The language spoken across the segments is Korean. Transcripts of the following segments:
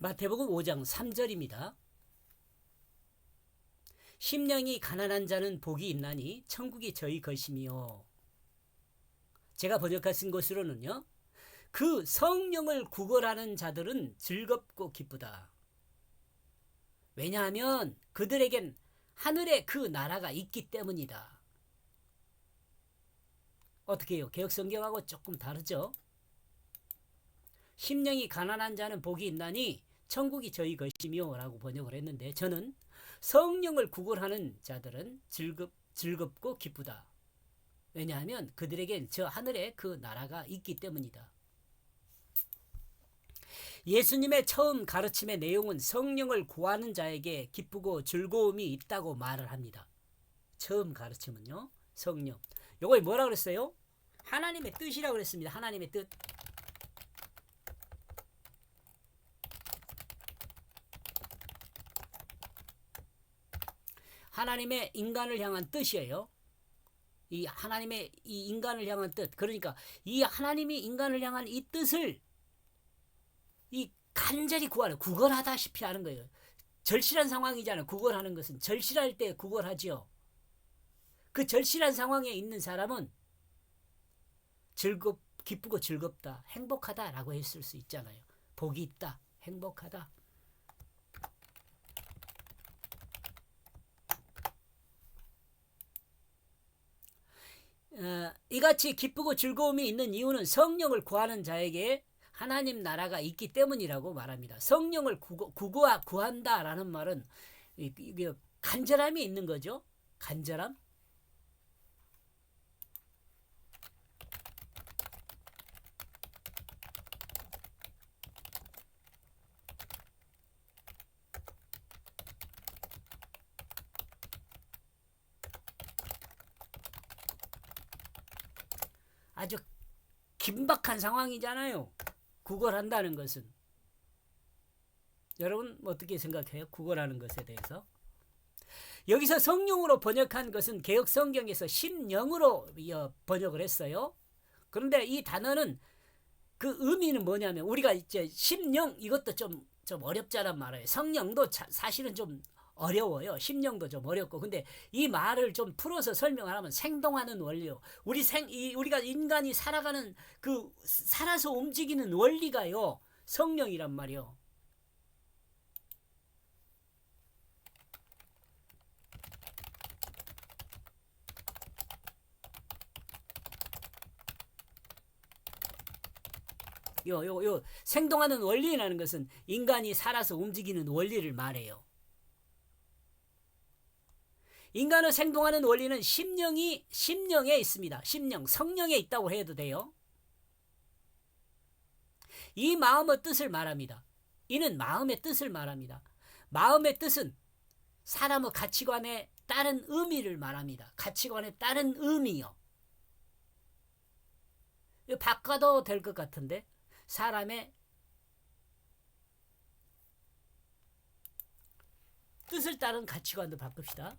마태복음 5장 3절입니다. 심령이 가난한 자는 복이 있나니 천국이 저희 것이며, 제가 번역하신 것으로는요, 그 성령을 구걸하는 자들은 즐겁고 기쁘다. 왜냐하면 그들에겐 하늘의 그 나라가 있기 때문이다. 어떻게 해요? 개역성경하고 조금 다르죠? 심령이 가난한 자는 복이 있나니 천국이 저희 것이며 라고 번역을 했는데, 저는 성령을 구걸하는 자들은 즐겁고 기쁘다. 왜냐하면 그들에겐 저 하늘에 그 나라가 있기 때문이다. 예수님의 처음 가르침의 내용은 성령을 구하는 자에게 기쁘고 즐거움이 있다고 말을 합니다. 처음 가르침은요, 성령. 요거 뭐라 그랬어요? 하나님의 뜻이라고 그랬습니다. 하나님의 뜻. 하나님의 인간을 향한 뜻이에요. 이 하나님의 이 인간을 향한 뜻. 그러니까 이 하나님이 인간을 향한 이 뜻을 이 간절히 구하는, 구걸하다시피 하는 거예요. 절실한 상황이잖아요. 구걸하는 것은 절실할 때 구걸하지요. 그 절실한 상황에 있는 사람은 기쁘고 즐겁다, 행복하다라고 했을 수 있잖아요. 복이 있다, 행복하다. 이같이 기쁘고 즐거움이 있는 이유는 성령을 구하는 자에게 하나님 나라가 있기 때문이라고 말합니다. 성령을 구한다라는 말은 이게 간절함이 있는 거죠. 간절함. 아주 긴박한 상황이잖아요. 구걸한다는 것은. 여러분 어떻게 생각해요? 구걸하는 것에 대해서. 여기서 성령으로 번역한 것은 개역 성경에서 심령으로 번역을 했어요. 그런데 이 단어는 그 의미는 뭐냐면, 우리가 이제 심령, 이것도 좀 어렵잖아 말이에요. 성령도 사실은 좀 어려워요. 심령도 좀 어렵고. 근데 이 말을 좀 풀어서 설명하면 생동하는 원리요. 우리가 인간이 살아가는 그 살아서 움직이는 원리가요, 성령이란 말이요. 요 생동하는 원리라는 것은 인간이 살아서 움직이는 원리를 말해요. 인간의 생동하는 원리는 심령에 있습니다. 심령, 성령에 있다고 해도 돼요. 이 마음의 뜻을 말합니다. 이는 마음의 뜻을 말합니다. 마음의 뜻은 사람의 가치관에 따른 의미를 말합니다. 가치관에 따른 의미요. 이거 바꿔도 될 것 같은데, 사람의 뜻을 따른 가치관도 바꿉시다.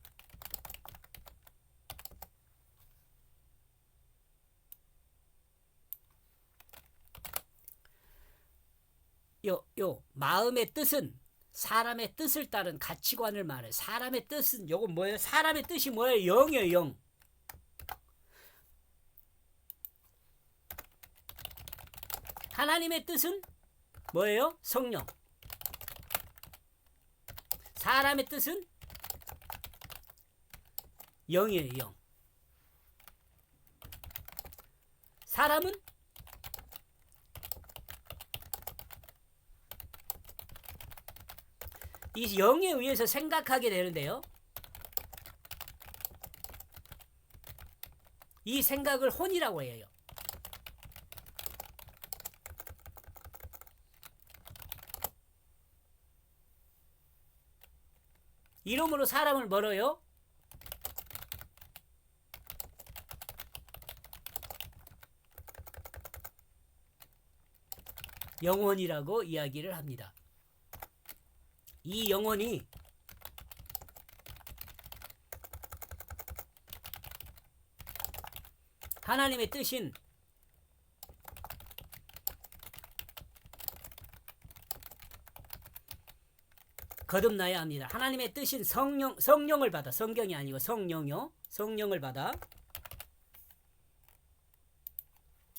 마음의 뜻은 사람의 뜻을 따른 가치관을 말해. 사람의 뜻은 요거 뭐예요? 사람의 뜻이 뭐예요? 영이에요, 영. 하나님의 뜻은 뭐예요? 성령. 사람의 뜻은 영이에요, 영. 사람은 이 영에 의해서 생각하게 되는데요, 이 생각을 혼이라고 해요. 이름으로 사람을 뭐래요? 영혼이라고 이야기를 합니다. 이 영혼이 하나님의 뜻인 거듭나야 합니다. 하나님의 뜻인 성령을 받아, 성경이 아니고 성령요, 성령을 받아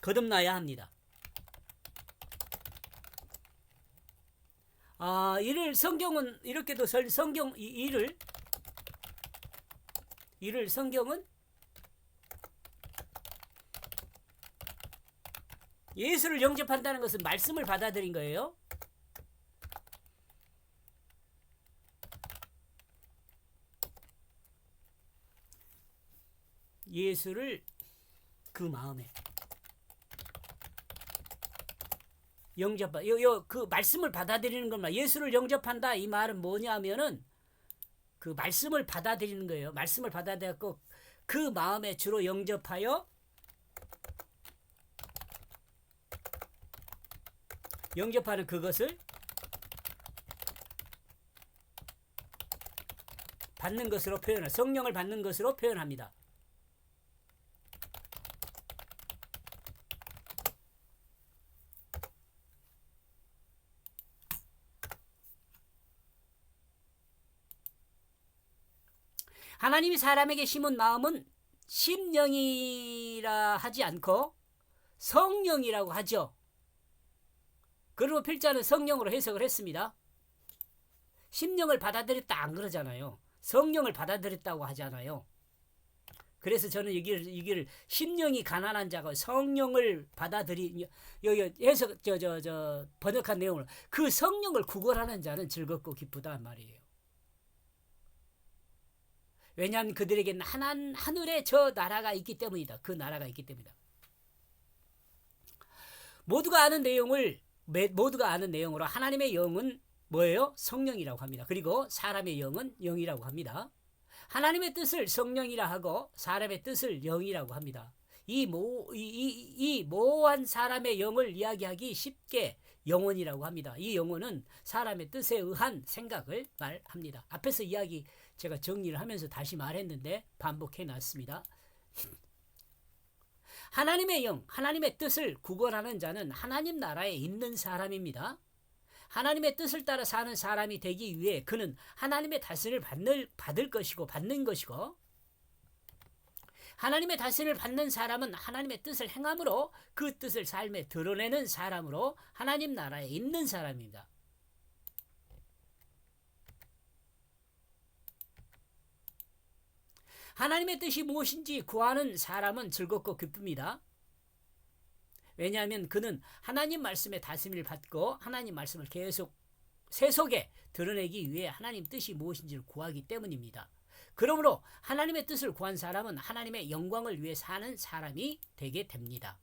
거듭나야 합니다. 이를 성경은 이렇게도 성경 이를 성경은 예수를 영접한다는 것은 말씀을 받아들인 거예요. 예수를 그 마음에 그 말씀을 받아들이는 것만. 예수를 영접한다 이 말은 뭐냐면은 그 말씀을 받아들이는 거예요. 말씀을 받아들였고 그 마음에 주로 영접하여 영접하는 그것을 받는 것으로 표현해. 성령을 받는 것으로 표현합니다. 하나님이 사람에게 심은 마음은 심령이라 하지 않고 성령이라고 하죠. 그리고 필자는 성령으로 해석을 했습니다. 심령을 받아들였다 안 그러잖아요. 성령을 받아들였다고 하잖아요. 그래서 저는 이기를 심령이 가난한 자가 성령을 여기 해석 번역한 내용을 그 성령을 구걸하는 자는 즐겁고 기쁘다 말이에요. 왜냐하면 그들에게는 하늘에 저 나라가 있기 때문이다. 그 나라가 있기 때문이다. 모두가 아는 내용으로 하나님의 영은 뭐예요? 성령이라고 합니다. 그리고 사람의 영은 영이라고 합니다. 하나님의 뜻을 성령이라 하고 사람의 뜻을 영이라고 합니다. 이 모호한 사람의 영을 이야기하기 쉽게 영혼이라고 합니다. 이 영혼은 사람의 뜻에 의한 생각을 말합니다. 앞에서 제가 정리를 하면서 다시 말했는데 반복해 놨습니다. 하나님의 영, 하나님의 뜻을 구걸하는 자는 하나님 나라에 있는 사람입니다. 하나님의 뜻을 따라 사는 사람이 되기 위해 그는 하나님의 다스림을 받는 것이고 하나님의 다스림을 받는 사람은 하나님의 뜻을 행함으로 그 뜻을 삶에 드러내는 사람으로 하나님 나라에 있는 사람입니다. 하나님의 뜻이 무엇인지 구하는 사람은 즐겁고 기쁩니다. 왜냐하면 그는 하나님 말씀의 다스림을 받고 하나님 말씀을 계속 세속에 드러내기 위해 하나님 뜻이 무엇인지를 구하기 때문입니다. 그러므로 하나님의 뜻을 구한 사람은 하나님의 영광을 위해 사는 사람이 되게 됩니다.